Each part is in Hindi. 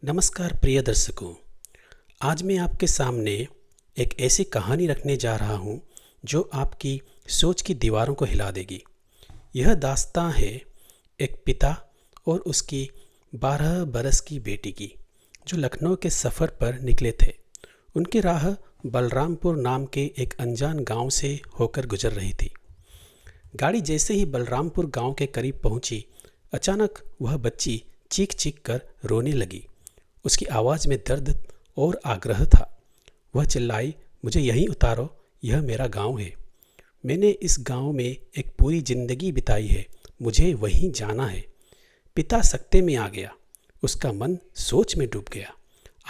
नमस्कार प्रिय दर्शकों। आज मैं आपके सामने एक ऐसी कहानी रखने जा रहा हूँ जो आपकी सोच की दीवारों को हिला देगी। यह दास्तां है एक पिता और उसकी 12 बरस की बेटी की, जो लखनऊ के सफ़र पर निकले थे। उनकी राह बलरामपुर नाम के एक अनजान गांव से होकर गुजर रही थी। गाड़ी जैसे ही बलरामपुर गांव के करीब पहुंची, अचानक वह बच्ची चीख चीख कर रोने लगी। उसकी आवाज़ में दर्द और आग्रह था। वह चिल्लाई, मुझे यहीं उतारो, यह मेरा गांव है। मैंने इस गांव में एक पूरी जिंदगी बिताई है, मुझे वहीं जाना है। पिता सकते में आ गया। उसका मन सोच में डूब गया।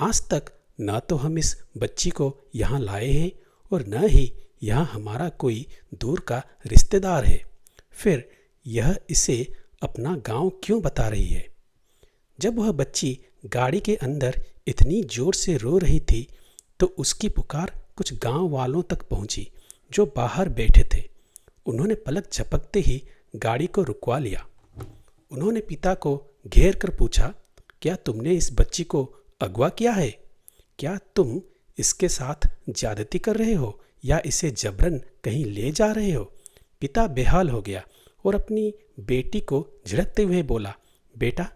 आज तक न तो हम इस बच्ची को यहाँ लाए हैं और न ही यह हमारा कोई दूर का रिश्तेदार है। फिर यह इसे अपना गांव क्यों बता रही है? जब वह बच्ची गाड़ी के अंदर इतनी जोर से रो रही थी तो उसकी पुकार कुछ गांव वालों तक पहुंची, जो बाहर बैठे थे। उन्होंने पलक झपकते ही गाड़ी को रुकवा लिया। उन्होंने पिता को घेर कर पूछा, क्या तुमने इस बच्ची को अगवा किया है? क्या तुम इसके साथ ज्यादती कर रहे हो या इसे जबरन कहीं ले जा रहे हो? पिता बेहाल हो गया और अपनी बेटी को झिड़कते हुए बोला, बेटा,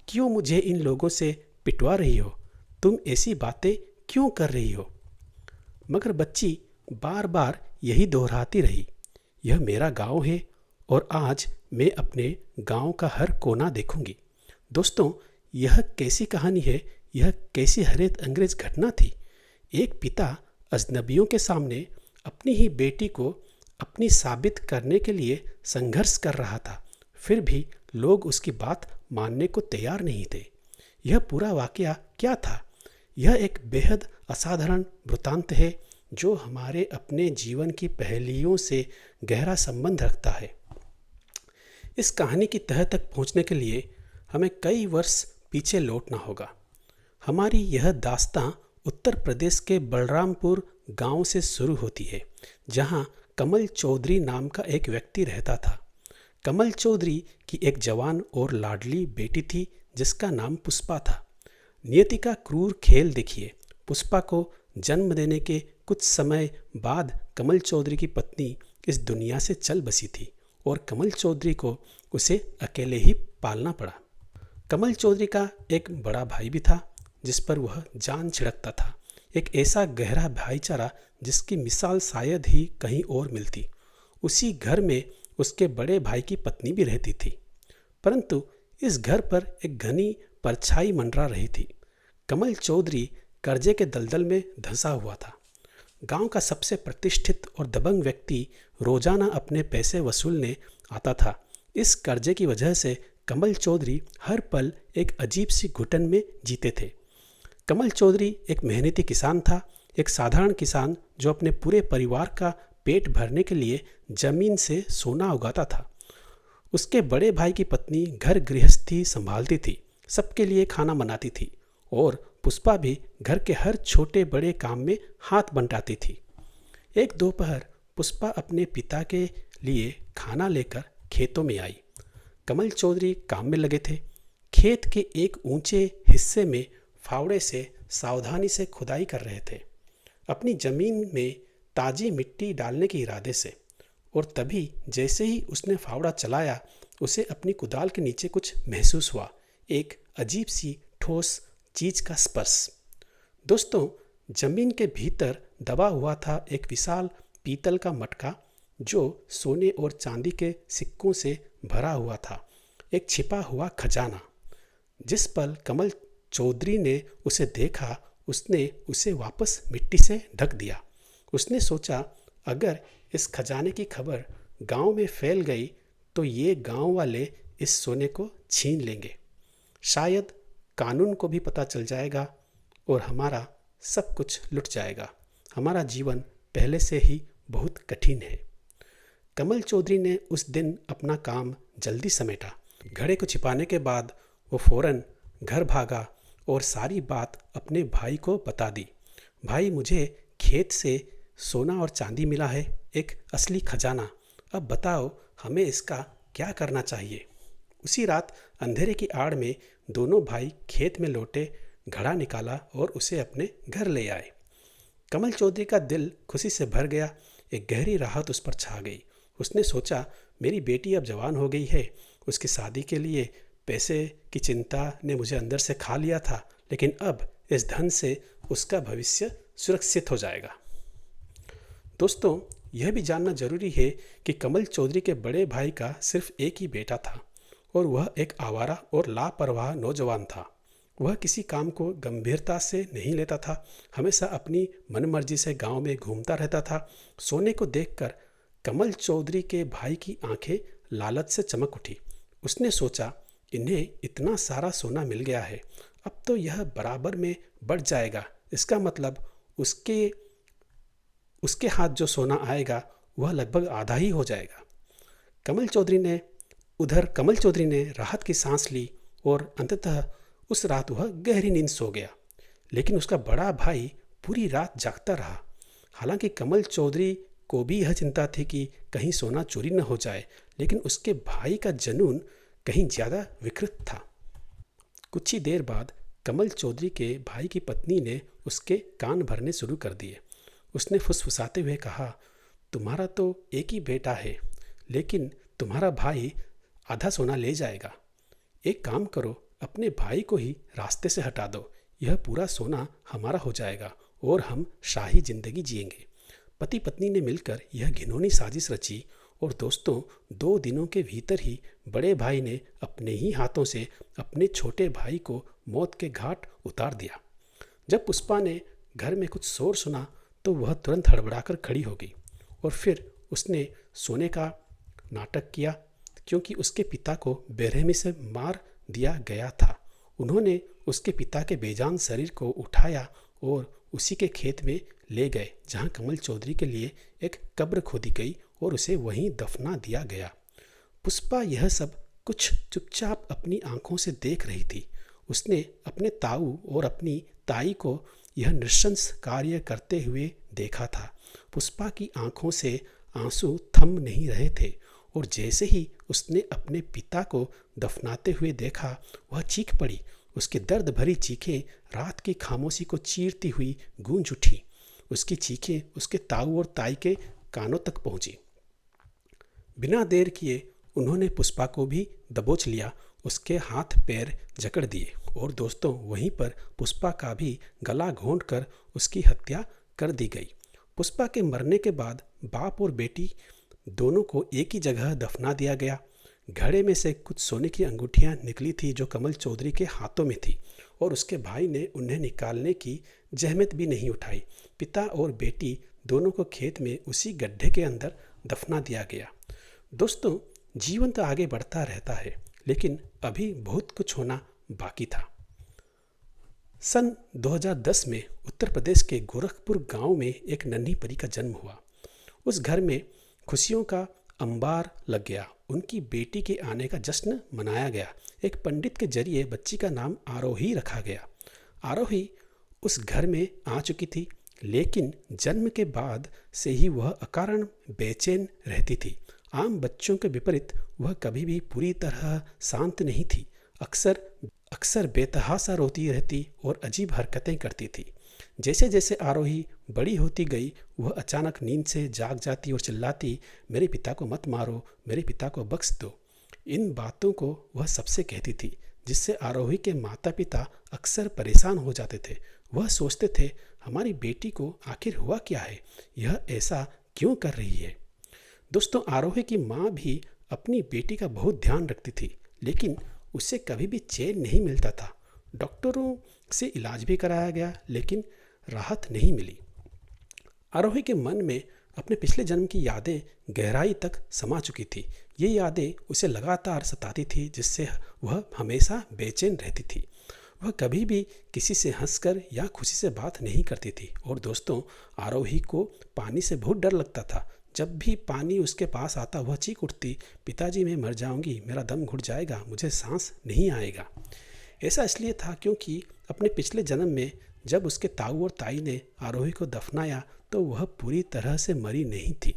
क्यों मुझे इन लोगों से पिटवा रही हो? तुम ऐसी बातें क्यों कर रही हो? मगर बच्ची बार बार यही दोहराती रही, यह मेरा गांव है और आज मैं अपने गांव का हर कोना देखूंगी। दोस्तों, यह कैसी कहानी है? यह कैसी हैरत अंग्रेज घटना थी? एक पिता अजनबियों के सामने अपनी ही बेटी को अपनी साबित करने के लिए संघर्ष कर रहा था, फिर भी लोग उसकी बात मानने को तैयार नहीं थे। यह पूरा वाकया क्या था? यह एक बेहद असाधारण वृत्तांत है जो हमारे अपने जीवन की पहेलियों से गहरा संबंध रखता है। इस कहानी की तह तक पहुंचने के लिए हमें कई वर्ष पीछे लौटना होगा। हमारी यह दास्तां उत्तर प्रदेश के बलरामपुर गांव से शुरू होती है, जहां कमल चौधरी नाम का एक व्यक्ति रहता था। कमल चौधरी की एक जवान और लाडली बेटी थी जिसका नाम पुष्पा था। नियति का क्रूर खेल देखिए। पुष्पा को जन्म देने के कुछ समय बाद कमल चौधरी की पत्नी इस दुनिया से चल बसी थी और कमल चौधरी को उसे अकेले ही पालना पड़ा। कमल चौधरी का एक बड़ा भाई भी था जिस पर वह जान छिड़कता था, एक ऐसा गहरा भाईचारा जिसकी मिसाल शायद ही कहीं और मिलती। उसी घर में उसके बड़े भाई की पत्नी भी रहती थी, परंतु इस घर पर एक घनी परछाई मंडरा रही थी। कमल चौधरी कर्जे के दलदल में धंसा हुआ था। गांव का सबसे प्रतिष्ठित और दबंग व्यक्ति रोजाना अपने पैसे वसूलने आता था। इस कर्जे की वजह से कमल चौधरी हर पल एक अजीब सी घुटन में जीते थे। कमल चौधरी एक मेहनती किसान था, एक साधारण किसान जो अपने पूरे परिवार का पेट भरने के लिए जमीन से सोना उगाता था। उसके बड़े भाई की पत्नी घर गृहस्थी संभालती थी, सबके लिए खाना बनाती थी और पुष्पा भी घर के हर छोटे बड़े काम में हाथ बंटाती थी। एक दोपहर पुष्पा अपने पिता के लिए खाना लेकर खेतों में आई। कमल चौधरी काम में लगे थे। खेत के एक ऊंचे हिस्से में फावड़े से सावधानी से खुदाई कर रहे थे, अपनी जमीन में ताजी मिट्टी डालने के इरादे से। और तभी जैसे ही उसने फावड़ा चलाया, उसे अपनी कुदाल के नीचे कुछ महसूस हुआ, एक अजीब सी ठोस चीज का स्पर्श। दोस्तों, जमीन के भीतर दबा हुआ था एक विशाल पीतल का मटका जो सोने और चांदी के सिक्कों से भरा हुआ था, एक छिपा हुआ खजाना। जिस पल कमल चौधरी ने उसे देखा, उसने उसे वापस मिट्टी से ढक दिया। उसने सोचा, अगर इस खजाने की खबर गांव में फैल गई तो ये गांव वाले इस सोने को छीन लेंगे। शायद कानून को भी पता चल जाएगा और हमारा सब कुछ लुट जाएगा। हमारा जीवन पहले से ही बहुत कठिन है। कमल चौधरी ने उस दिन अपना काम जल्दी समेटा। घड़े को छिपाने के बाद वो फौरन घर भागा और सारी बात अपने भाई को बता दी। भाई, मुझे खेत से सोना और चांदी मिला है, एक असली खजाना। अब बताओ, हमें इसका क्या करना चाहिए? उसी रात अंधेरे की आड़ में दोनों भाई खेत में लौटे। घड़ा निकाला और उसे अपने घर ले आए। कमल चौधरी का दिल खुशी से भर गया। एक गहरी राहत उस पर छा गई। उसने सोचा, मेरी बेटी अब जवान हो गई है। उसकी शादी के लिए पैसे की चिंता ने मुझे अंदर से खा लिया था, लेकिन अब इस धन से उसका भविष्य सुरक्षित हो जाएगा। दोस्तों, यह भी जानना जरूरी है कि कमल चौधरी के बड़े भाई का सिर्फ एक ही बेटा था और वह एक आवारा और लापरवाह नौजवान था। वह किसी काम को गंभीरता से नहीं लेता था, हमेशा अपनी मनमर्जी से गांव में घूमता रहता था। सोने को देखकर कमल चौधरी के भाई की आंखें लालच से चमक उठी। उसने सोचा, इन्हें इतना सारा सोना मिल गया है, अब तो यह बराबर में बढ़ जाएगा। इसका मतलब उसके हाथ जो सोना आएगा वह लगभग आधा ही हो जाएगा। कमल चौधरी ने राहत की सांस ली और अंततः उस रात वह गहरी नींद सो गया। लेकिन उसका बड़ा भाई पूरी रात जागता रहा। हालांकि कमल चौधरी को भी यह चिंता थी कि कहीं सोना चोरी न हो जाए, लेकिन उसके भाई का जुनून कहीं ज़्यादा विकृत था। कुछ ही देर बाद कमल चौधरी के भाई की पत्नी ने उसके कान भरने शुरू कर दिए। उसने फुसफुसाते हुए कहा, तुम्हारा तो एक ही बेटा है, लेकिन तुम्हारा भाई आधा सोना ले जाएगा। एक काम करो, अपने भाई को ही रास्ते से हटा दो। यह पूरा सोना हमारा हो जाएगा और हम शाही जिंदगी जिएंगे। पति पत्नी ने मिलकर यह घिनौनी साजिश रची और दोस्तों, 2 दिनों के भीतर ही बड़े भाई ने अपने ही हाथों से अपने छोटे भाई को मौत के घाट उतार दिया। जब पुष्पा ने घर में कुछ शोर सुना तो वह तुरंत हड़बड़ाकर खड़ी हो गई और फिर उसने सोने का नाटक किया, क्योंकि उसके पिता को बेरहमी से मार दिया गया था। उन्होंने उसके पिता के बेजान शरीर को उठाया और उसी के खेत में ले गए, जहां कमल चौधरी के लिए एक कब्र खोदी गई और उसे वहीं दफना दिया गया। पुष्पा यह सब कुछ चुपचाप अपनी आंखों से देख रही थी। उसने अपने ताऊ और अपनी ताई को यह नृशंस कार्य करते हुए देखा था। पुष्पा की आंखों से आंसू थम नहीं रहे थे और जैसे ही उसने अपने पिता को दफनाते हुए देखा, वह चीख पड़ी। उसकी दर्द भरी चीखें रात की खामोशी को चीरती हुई गूंज उठी। उसकी चीखें उसके ताऊ और ताई के कानों तक पहुंची। बिना देर किए उन्होंने पुष्पा को भी दबोच लिया, उसके हाथ पैर जकड़ दिए और दोस्तों, वहीं पर पुष्पा का भी गला घोंट कर उसकी हत्या कर दी गई। पुष्पा के मरने के बाद बाप और बेटी दोनों को एक ही जगह दफना दिया गया। घड़े में से कुछ सोने की अंगूठियां निकली थी जो कमल चौधरी के हाथों में थी और उसके भाई ने उन्हें निकालने की जहमत भी नहीं उठाई। पिता और बेटी दोनों को खेत में उसी गड्ढे के अंदर दफना दिया गया। दोस्तों, जीवन तो आगे बढ़ता रहता है, लेकिन अभी बहुत कुछ होना बाकी था। सन 2010 में उत्तर प्रदेश के गोरखपुर गांव में एक नन्ही परी का जन्म हुआ। उस घर में खुशियों का अंबार लग गया। उनकी बेटी के आने का जश्न मनाया गया। एक पंडित के जरिए बच्ची का नाम आरोही रखा गया। आरोही उस घर में आ चुकी थी, लेकिन जन्म के बाद से ही वह अकारण बेचैन रहती थी। आम बच्चों के विपरीत वह कभी भी पूरी तरह शांत नहीं थी। अक्सर बेतहासा रोती रहती और अजीब हरकतें करती थी। जैसे जैसे आरोही बड़ी होती गई, वह अचानक नींद से जाग जाती और चिल्लाती, मेरे पिता को मत मारो, मेरे पिता को बख्श दो। इन बातों को वह सबसे कहती थी, जिससे आरोही के माता पिता अक्सर परेशान हो जाते थे। वह सोचते थे, हमारी बेटी को आखिर हुआ क्या है, यह ऐसा क्यों कर रही है। दोस्तों, आरोही की माँ भी अपनी बेटी का बहुत ध्यान रखती थी, लेकिन उसे कभी भी चैन नहीं मिलता था। डॉक्टरों से इलाज भी कराया गया, लेकिन राहत नहीं मिली। आरोही के मन में अपने पिछले जन्म की यादें गहराई तक समा चुकी थी। ये यादें उसे लगातार सताती थी, जिससे वह हमेशा बेचैन रहती थी। वह कभी भी किसी से हंसकर या खुशी से बात नहीं करती थी। और दोस्तों, आरोही को पानी से बहुत डर लगता था। जब भी पानी उसके पास आता, वह चीख उठती, पिताजी मैं मर जाऊंगी, मेरा दम घुट जाएगा, मुझे सांस नहीं आएगा। ऐसा इसलिए था क्योंकि अपने पिछले जन्म में जब उसके ताऊ और ताई ने आरोही को दफनाया तो वह पूरी तरह से मरी नहीं थी।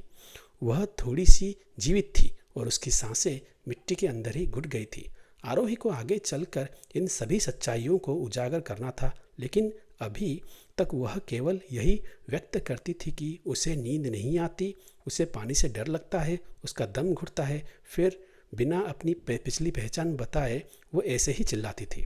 वह थोड़ी सी जीवित थी और उसकी सांसें मिट्टी के अंदर ही घुट गई थी। आरोही को आगे चलकर इन सभी सच्चाइयों को उजागर करना था, लेकिन अभी तक वह केवल यही व्यक्त करती थी कि उसे नींद नहीं आती, उसे पानी से डर लगता है, उसका दम घुटता है। फिर बिना अपनी पिछली पहचान बताए वो ऐसे ही चिल्लाती थी।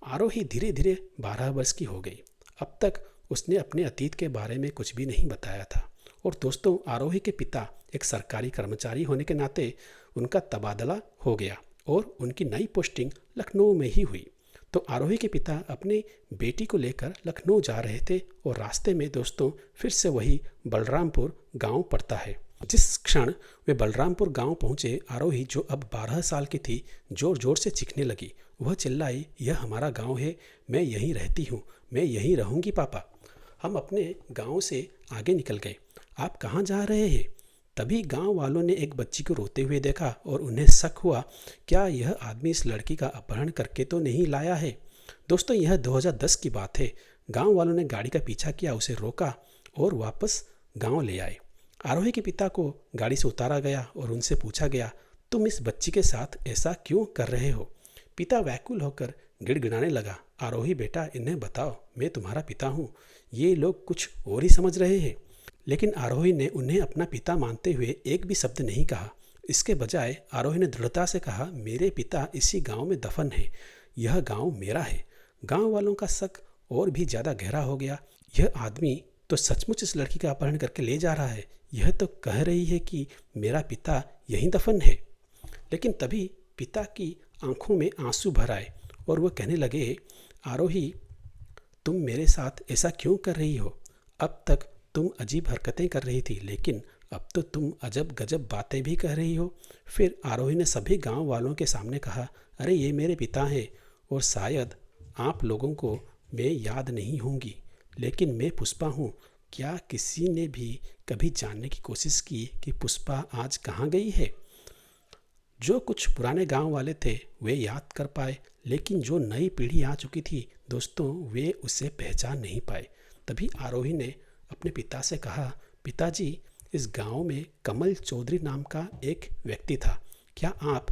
आरोही धीरे धीरे 12 वर्ष की हो गई। अब तक उसने अपने अतीत के बारे में कुछ भी नहीं बताया था। और दोस्तों, आरोही के पिता एक सरकारी कर्मचारी होने के नाते उनका तबादला हो गया और उनकी नई पोस्टिंग लखनऊ में ही हुई। तो आरोही के पिता अपनी बेटी को लेकर लखनऊ जा रहे थे और रास्ते में दोस्तों फिर से वही बलरामपुर गांव पड़ता है। जिस क्षण वे बलरामपुर गांव पहुंचे, आरोही जो अब 12 साल की थी जोर जोर से चीखने लगी। वह चिल्लाई, यह हमारा गांव है, मैं यहीं रहती हूँ, मैं यहीं रहूँगी पापा। हम अपने गांव से आगे निकल गए। आप कहाँ जा रहे हैं? तभी गांव वालों ने एक बच्ची को रोते हुए देखा और उन्हें शक हुआ, क्या यह आदमी इस लड़की का अपहरण करके तो नहीं लाया है? दोस्तों, यह 2010 की बात है। गांव वालों ने गाड़ी का पीछा किया, उसे रोका और वापस गांव ले आए। आरोही के पिता को गाड़ी से उतारा गया और उनसे पूछा गया, तुम इस बच्ची के साथ ऐसा क्यों कर रहे हो? पिता व्याकुल होकर गिड़गिड़ाने लगा, आरोही बेटा, इन्हें बताओ, मैं तुम्हारा पिता हूँ, ये लोग कुछ और ही समझ रहे हैं। लेकिन आरोही ने उन्हें अपना पिता मानते हुए एक भी शब्द नहीं कहा। इसके बजाय आरोही ने दृढ़ता से कहा, मेरे पिता इसी गांव में दफन है, यह गांव मेरा है। गांव वालों का शक और भी ज़्यादा गहरा हो गया। यह आदमी तो सचमुच इस लड़की का अपहरण करके ले जा रहा है, यह तो कह रही है कि मेरा पिता यहीं दफन है। लेकिन तभी पिता की आंखों में आंसू भर आए और वह कहने लगे, आरोही, तुम मेरे साथ ऐसा क्यों कर रही हो? अब तक तुम अजीब हरकतें कर रही थी, लेकिन अब तो तुम अजब गजब बातें भी कह रही हो। फिर आरोही ने सभी गांव वालों के सामने कहा, अरे ये मेरे पिता हैं और शायद आप लोगों को मैं याद नहीं होंगी, लेकिन मैं पुष्पा हूँ। क्या किसी ने भी कभी जानने की कोशिश की कि पुष्पा आज कहाँ गई है? जो कुछ पुराने गांव वाले थे वे याद कर पाए, लेकिन जो नई पीढ़ी आ चुकी थी दोस्तों, वे उसे पहचान नहीं पाए। तभी आरोही ने अपने पिता से कहा, पिताजी, इस गांव में कमल चौधरी नाम का एक व्यक्ति था, क्या आप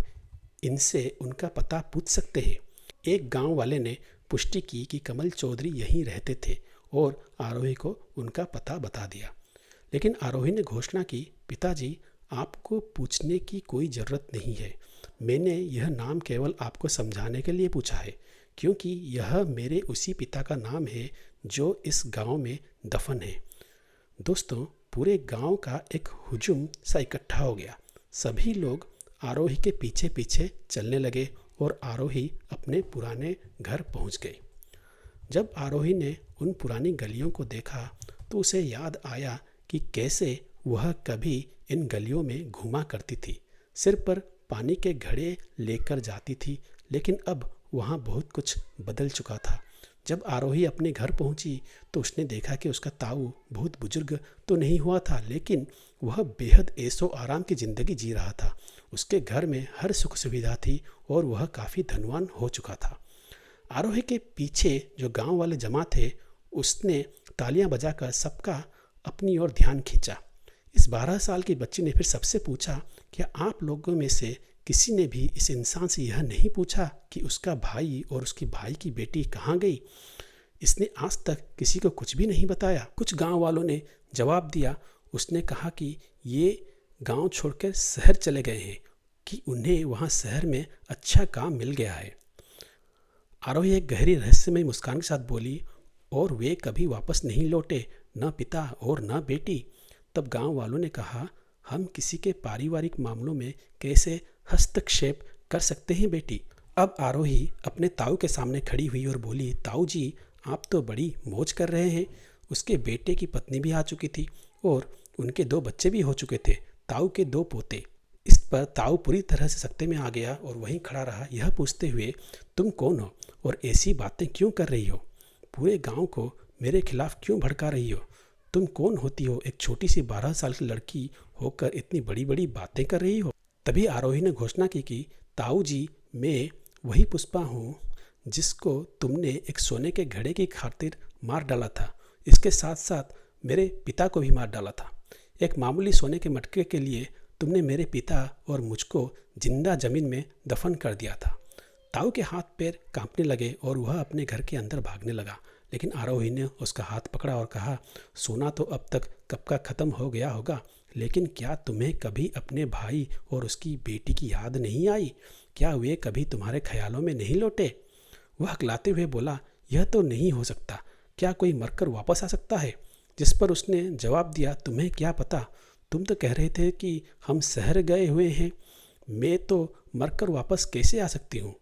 इनसे उनका पता पूछ सकते हैं? एक गांव वाले ने पुष्टि की कि कमल चौधरी यहीं रहते थे और आरोही को उनका पता बता दिया। लेकिन आरोही ने घोषणा की, पिताजी, आपको पूछने की कोई ज़रूरत नहीं है, मैंने यह नाम केवल आपको समझाने के लिए पूछा है, क्योंकि यह मेरे उसी पिता का नाम है जो इस गांव में दफन है। दोस्तों, पूरे गांव का एक हुजूम सा इकट्ठा हो गया। सभी लोग आरोही के पीछे पीछे चलने लगे और आरोही अपने पुराने घर पहुंच गई। जब आरोही ने उन पुरानी गलियों को देखा तो उसे याद आया कि कैसे वह कभी इन गलियों में घूमा करती थी, सिर पर पानी के घड़े लेकर जाती थी, लेकिन अब वहाँ बहुत कुछ बदल चुका था। जब आरोही अपने घर पहुंची तो उसने देखा कि उसका ताऊ बहुत बुजुर्ग तो नहीं हुआ था, लेकिन वह बेहद ऐशो आराम की ज़िंदगी जी रहा था। उसके घर में हर सुख सुविधा थी और वह काफ़ी धनवान हो चुका था। आरोही के पीछे जो गांव वाले जमा थे, उसने तालियां बजाकर सबका अपनी ओर ध्यान खींचा। इस 12 साल की बच्ची ने फिर सबसे पूछा, क्या आप लोगों में से किसी ने भी इस इंसान से यह नहीं पूछा कि उसका भाई और उसकी भाई की बेटी कहाँ गई? इसने आज तक किसी को कुछ भी नहीं बताया। कुछ गांव वालों ने जवाब दिया, उसने कहा कि ये गांव छोड़कर शहर चले गए हैं, कि उन्हें वहाँ शहर में अच्छा काम मिल गया है। आरोही एक गहरी रहस्यमय मुस्कान के साथ बोली, और वे कभी वापस नहीं लौटे, न पिता और न बेटी। तब गांव वालों ने कहा, हम किसी के पारिवारिक मामलों में कैसे हस्तक्षेप कर सकते हैं बेटी? अब आरोही अपने ताऊ के सामने खड़ी हुई और बोली, ताऊ जी, आप तो बड़ी मौज कर रहे हैं। उसके बेटे की पत्नी भी आ चुकी थी और उनके 2 बच्चे भी हो चुके थे, ताऊ के 2 पोते। इस पर ताऊ पूरी तरह से सकते में आ गया और वहीं खड़ा रहा, यह पूछते हुए, तुम कौन हो और ऐसी बातें क्यों कर रही हो? पूरे गांव को मेरे खिलाफ क्यों भड़का रही हो? तुम कौन होती हो? एक छोटी सी 12 साल की लड़की होकर इतनी बड़ी बड़ी बातें कर रही हो? तभी आरोही ने घोषणा की कि ताऊ जी, मैं वही पुष्पा हूँ जिसको तुमने एक सोने के घड़े की खातिर मार डाला था। इसके साथ साथ मेरे पिता को भी मार डाला था। एक मामूली सोने के मटके के लिए तुमने मेरे पिता और मुझको जिंदा जमीन में दफन कर दिया था। ताऊ के हाथ पैर कांपने लगे और वह अपने घर के अंदर भागने लगा, लेकिन आरोही ने उसका हाथ पकड़ा और कहा, सोना तो अब तक कब का ख़त्म हो गया होगा, लेकिन क्या तुम्हें कभी अपने भाई और उसकी बेटी की याद नहीं आई? क्या वे कभी तुम्हारे ख्यालों में नहीं लौटे? वह हकलाते हुए बोला, यह तो नहीं हो सकता। क्या कोई मरकर वापस आ सकता है? जिस पर उसने जवाब दिया, तुम्हें क्या पता? तुम तो कह रहे थे कि हम शहर गए हुए हैं। मैं तो मरकर वापस कैसे आ सकती हूँ?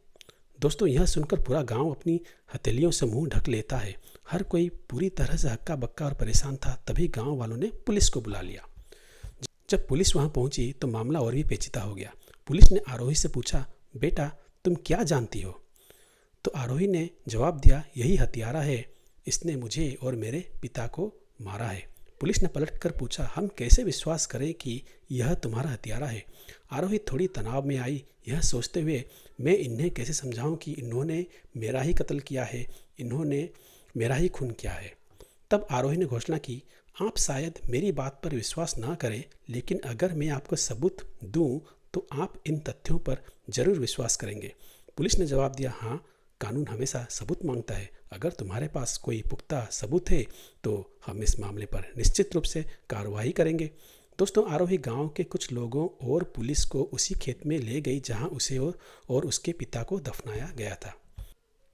दोस्तों, यह सुनकर पूरा गांव अपनी हथेलियों से मुंह ढक लेता है। हर कोई पूरी तरह से हक्का बक्का और परेशान था। तभी गांव वालों ने पुलिस को बुला लिया। जब पुलिस वहां पहुंची तो मामला और भी पेचीदा हो गया। पुलिस ने आरोही से पूछा, बेटा तुम क्या जानती हो? तो आरोही ने जवाब दिया, यही हत्यारा है, इसने मुझे और मेरे पिता को मारा है। पुलिस ने पलटकर पूछा, हम कैसे विश्वास करें कि यह तुम्हारा हत्यारा है? आरोही थोड़ी तनाव में आई, यह सोचते हुए, मैं इन्हें कैसे समझाऊं कि इन्होंने मेरा ही कत्ल किया है, इन्होंने मेरा ही खून किया है। तब आरोही ने घोषणा की, आप शायद मेरी बात पर विश्वास ना करें, लेकिन अगर मैं आपको सबूत दूं तो आप इन तथ्यों पर जरूर विश्वास करेंगे। पुलिस ने जवाब दिया, हाँ, कानून हमेशा सबूत मांगता है। अगर तुम्हारे पास कोई पुख्ता सबूत है तो हम इस मामले पर निश्चित रूप से कार्रवाई करेंगे। दोस्तों, आरोही गांव के कुछ लोगों और पुलिस को उसी खेत में ले गई जहां उसे और उसके पिता को दफनाया गया था।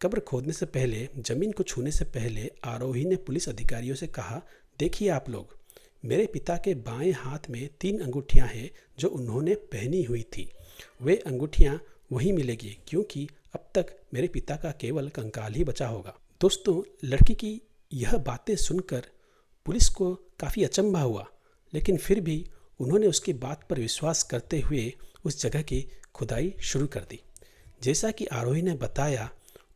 कब्र खोदने से पहले, जमीन को छूने से पहले आरोही ने पुलिस अधिकारियों से कहा, देखिए आप लोग, मेरे पिता के बाएं हाथ में 3 अंगूठियां हैं जो उन्होंने पहनी हुई थी। वे अंगूठियां वहीं मिलेगी क्योंकि अब तक मेरे पिता का केवल कंकाल ही बचा होगा। दोस्तों, लड़की की यह बातें सुनकर पुलिस को काफ़ी अचंभा हुआ, लेकिन फिर भी उन्होंने उसकी बात पर विश्वास करते हुए उस जगह की खुदाई शुरू कर दी। जैसा कि आरोही ने बताया,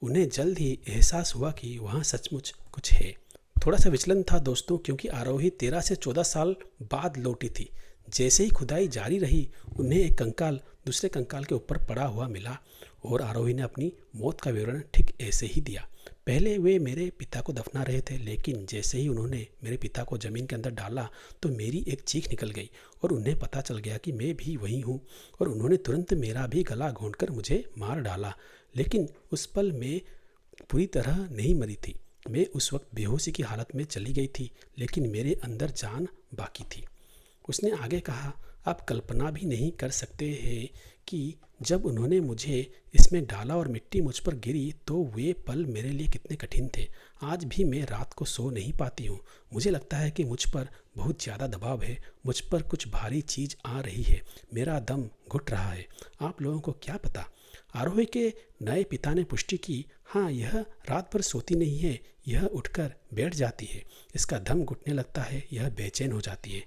उन्हें जल्द ही एहसास हुआ कि वहाँ सचमुच कुछ है। थोड़ा सा विचलन था दोस्तों, क्योंकि आरोही 13 से 14 साल बाद लौटी थी। जैसे ही खुदाई जारी रही, उन्हें एक कंकाल दूसरे कंकाल के ऊपर पड़ा हुआ मिला और आरोही ने अपनी मौत का विवरण ठीक ऐसे ही दिया। पहले वे मेरे पिता को दफना रहे थे, लेकिन जैसे ही उन्होंने मेरे पिता को ज़मीन के अंदर डाला तो मेरी एक चीख निकल गई और उन्हें पता चल गया कि मैं भी वही हूँ, और उन्होंने तुरंत मेरा भी गला घोंटकर मुझे मार डाला। लेकिन उस पल मैं पूरी तरह नहीं मरी थी। मैं उस वक्त बेहोशी की हालत में चली गई थी, लेकिन मेरे अंदर जान बाकी थी। उसने आगे कहा, आप कल्पना भी नहीं कर सकते हैं कि जब उन्होंने मुझे इसमें डाला और मिट्टी मुझ पर गिरी तो वे पल मेरे लिए कितने कठिन थे। आज भी मैं रात को सो नहीं पाती हूँ। मुझे लगता है कि मुझ पर बहुत ज़्यादा दबाव है, मुझ पर कुछ भारी चीज़ आ रही है, मेरा दम घुट रहा है। आप लोगों को क्या पता? आरोही के नए पिता ने पुष्टि की, हाँ, यह रात भर सोती नहीं है, यह उठकर बैठ जाती है, इसका दम घुटने लगता है, यह बेचैन हो जाती है।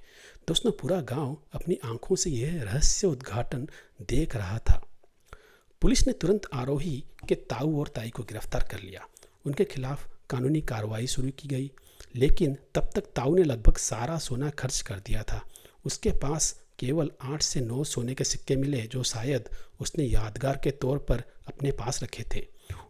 दोस्तों, पूरा गांव अपनी आंखों से यह रहस्य उद्घाटन देख रहा था। पुलिस ने तुरंत आरोही के ताऊ और ताई को गिरफ्तार कर लिया। उनके खिलाफ कानूनी कार्रवाई शुरू की गई, लेकिन तब तक ताऊ ने लगभग सारा सोना खर्च कर दिया था। उसके पास केवल 8 से 9 सोने के सिक्के मिले जो शायद उसने यादगार के तौर पर अपने पास रखे थे।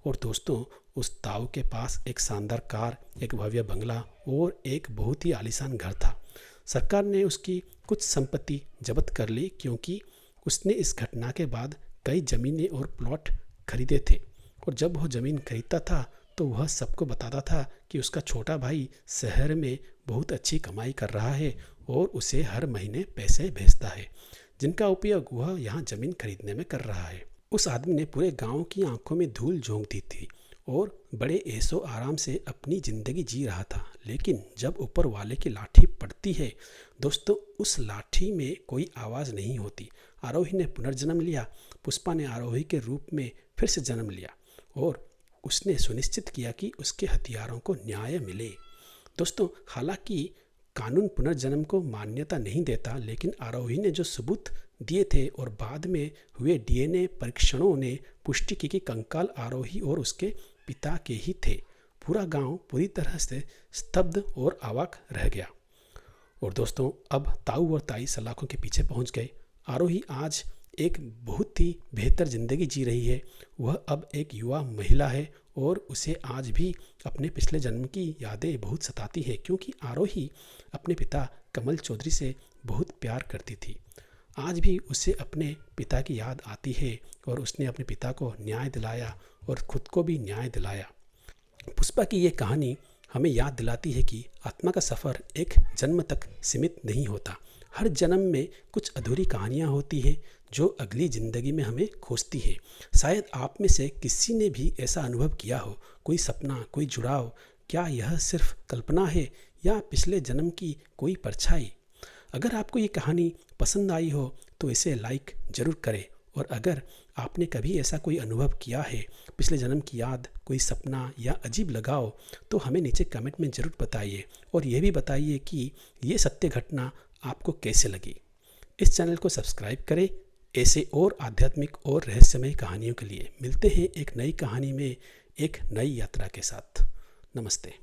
और दोस्तों, उस ताऊ के पास एक शानदार कार, एक भव्य बंगला और एक बहुत ही आलीशान घर था। सरकार ने उसकी कुछ संपत्ति जब्त कर ली क्योंकि उसने इस घटना के बाद कई ज़मीनें और प्लॉट खरीदे थे, और जब वह ज़मीन खरीदता था तो वह सबको बताता था कि उसका छोटा भाई शहर में बहुत अच्छी कमाई कर रहा है और उसे हर महीने पैसे भेजता है, जिनका उपयोग वह यहाँ ज़मीन खरीदने में कर रहा है। उस आदमी ने पूरे गांव की आंखों में धूल झोंक दी थी और बड़े ऐशो आराम से अपनी ज़िंदगी जी रहा था। लेकिन जब ऊपर वाले की लाठी पड़ती है दोस्तों, उस लाठी में कोई आवाज़ नहीं होती। आरोही ने पुनर्जन्म लिया। पुष्पा ने आरोही के रूप में फिर से जन्म लिया और उसने सुनिश्चित किया कि उसके हथियारों को न्याय मिले। दोस्तों, हालांकि कानून पुनर्जन्म को मान्यता नहीं देता, लेकिन आरोही ने जो सबूत दिए थे और बाद में हुए डीएनए परीक्षणों ने पुष्टि की कि कंकाल आरोही और उसके पिता के ही थे। पूरा गांव पूरी तरह से स्तब्ध और अवाक रह गया। और दोस्तों, अब ताऊ और ताई सलाखों के पीछे पहुंच गए। आरोही आज एक बहुत ही बेहतर ज़िंदगी जी रही है। वह अब एक युवा महिला है और उसे आज भी अपने पिछले जन्म की यादें बहुत सताती हैं, क्योंकि आरोही अपने पिता कमल चौधरी से बहुत प्यार करती थी। आज भी उसे अपने पिता की याद आती है और उसने अपने पिता को न्याय दिलाया और खुद को भी न्याय दिलाया। पुष्पा की ये कहानी हमें याद दिलाती है कि आत्मा का सफ़र एक जन्म तक सीमित नहीं होता। हर जन्म में कुछ अधूरी कहानियाँ होती हैं जो अगली ज़िंदगी में हमें खोजती है। शायद आप में से किसी ने भी ऐसा अनुभव किया हो, कोई सपना, कोई जुड़ाव। क्या यह सिर्फ कल्पना है या पिछले जन्म की कोई परछाई? अगर आपको ये कहानी पसंद आई हो तो इसे लाइक ज़रूर करें, और अगर आपने कभी ऐसा कोई अनुभव किया है, पिछले जन्म की याद, कोई सपना या अजीब लगाव, तो हमें नीचे कमेंट में ज़रूर बताइए और यह भी बताइए कि ये सत्य घटना आपको कैसे लगी। इस चैनल को सब्सक्राइब करें ऐसे और आध्यात्मिक और रहस्यमय कहानियों के लिए। मिलते हैं एक नई कहानी में एक नई यात्रा के साथ। नमस्ते।